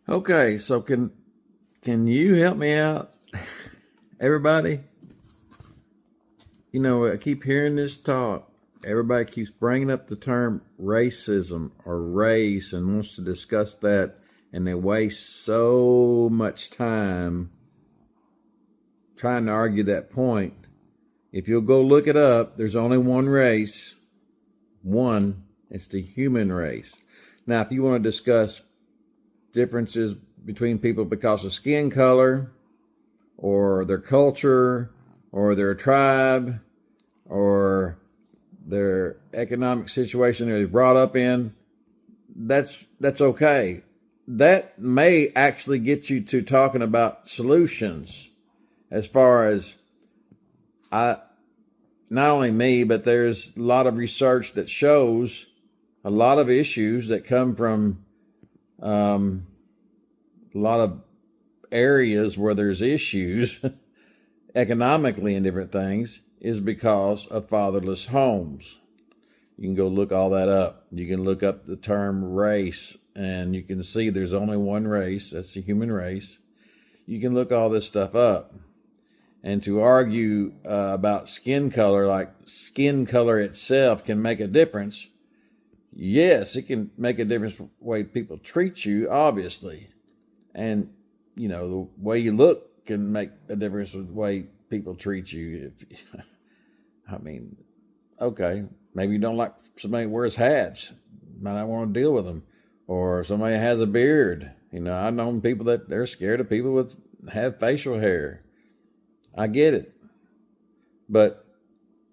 Okay, so can you help me out, everybody? I keep hearing this talk. Everybody keeps bringing up the term racism or race and wants to discuss that, and they waste so much time trying to argue that point. If you'll go look it up, there's only one race. One, it's the human race. Now, if you want to discuss differences between people because of skin color or their culture or their tribe or their economic situation they're brought up in, that's okay. That may actually get you to talking about solutions as far as not only me, but there's a lot of research that shows a lot of issues that come from a lot of areas where there's issues economically and different things is because of fatherless homes. You can go look all that up. You can look up the term race and you can see there's only one race. That's the human race. You can look all this stuff up. And to argue about skin color, like skin color itself can make a difference. Yes, it can make a difference the way people treat you, obviously. And, the way you look can make a difference with the way people treat you. Okay, maybe you don't like somebody who wears hats. You might not want to deal with them. Or somebody has a beard. I've known people that they're scared of people with have facial hair. I get it. But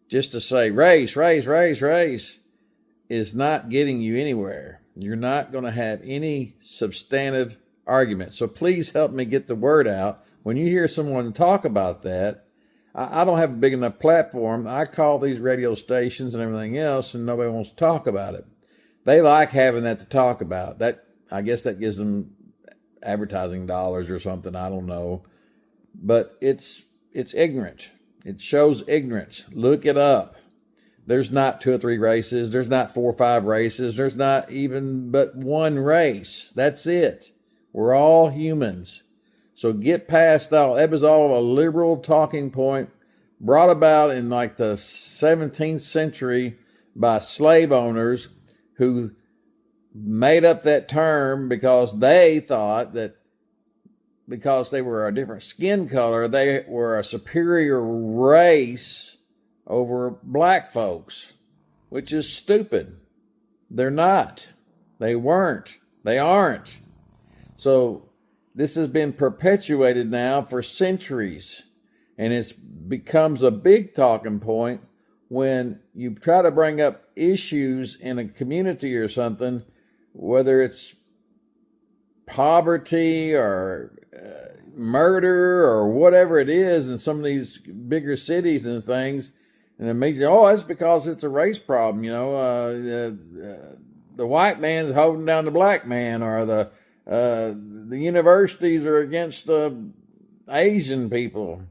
just to say race is not getting you anywhere. You're not going to have any substantive argument. So please help me get the word out. When you hear someone talk about that, I don't have a big enough platform. I call these radio stations and everything else, and nobody wants to talk about it. They like having that to talk about. I guess that gives them advertising dollars or something. I don't know. But it's ignorant. It shows ignorance. Look it up. There's not 2 or 3 races. There's not 4 or 5 races. There's not even but one race. That's it. We're all humans. So get past all. That was all a liberal talking point brought about in like the 17th century by slave owners who made up that term because they thought that because they were a different skin color, they were a superior race over black folks, which is stupid. They're not. They weren't. They aren't. So this has been perpetuated now for centuries, and it becomes a big talking point when you try to bring up issues in a community or something, whether it's poverty or murder or whatever it is in some of these bigger cities and things, and it makes you, that's because it's a race problem. The white man's holding down the black man, or the universities are against the Asian people.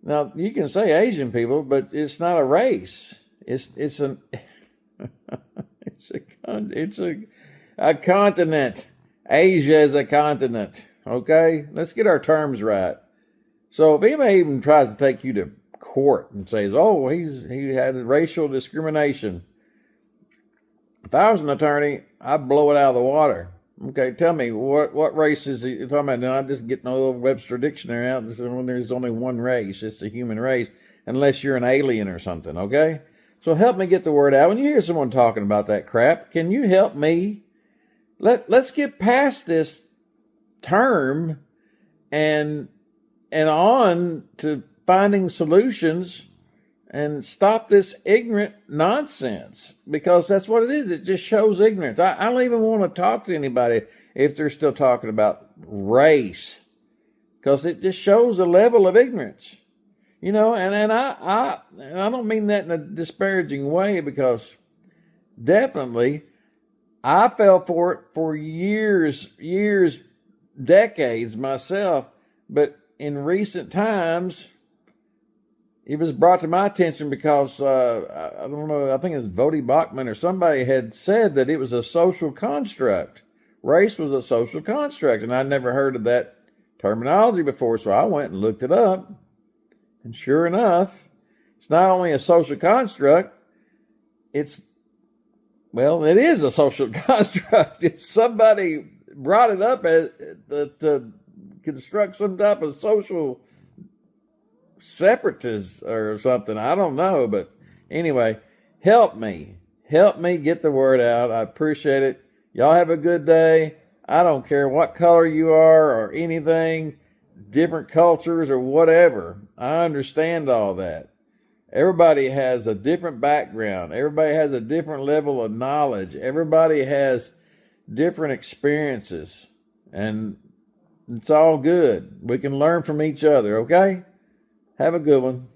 Now you can say Asian people, but it's not a race. It's a continent. Asia is a continent. Okay, let's get our terms right. So if anybody even tries to take you to court and says, he had racial discrimination, if I was an attorney, I'd blow it out of the water. Okay, tell me, what race is he talking about? Now, I'm just getting a little Webster dictionary out. When there's only one race, it's the human race, unless you're an alien or something, okay? So help me get the word out. When you hear someone talking about that crap, can you help me? Let's get past this term and on to finding solutions and stop this ignorant nonsense, because that's what it is. It just shows ignorance. I don't even want to talk to anybody if they're still talking about race, because it just shows a level of ignorance, and I don't mean that in a disparaging way, because definitely I fell for it for years, decades myself, but in recent times, it was brought to my attention because, I don't know, I think it's Vodi Bachman or somebody had said that it was a social construct. race was a social construct, and I'd never heard of that terminology before, so I went and looked it up. And sure enough, it's not only a social construct, it is a social construct. It's somebody brought it up as to construct some type of social separatist or something. I don't know, but anyway, help me get the word out. I appreciate it. Y'all have a good day. I don't care what color you are or anything, different cultures or whatever. I understand all that. Everybody has a different background. Everybody has a different level of knowledge. Everybody has different experiences, and it's all good. We can learn from each other, okay? Have a good one.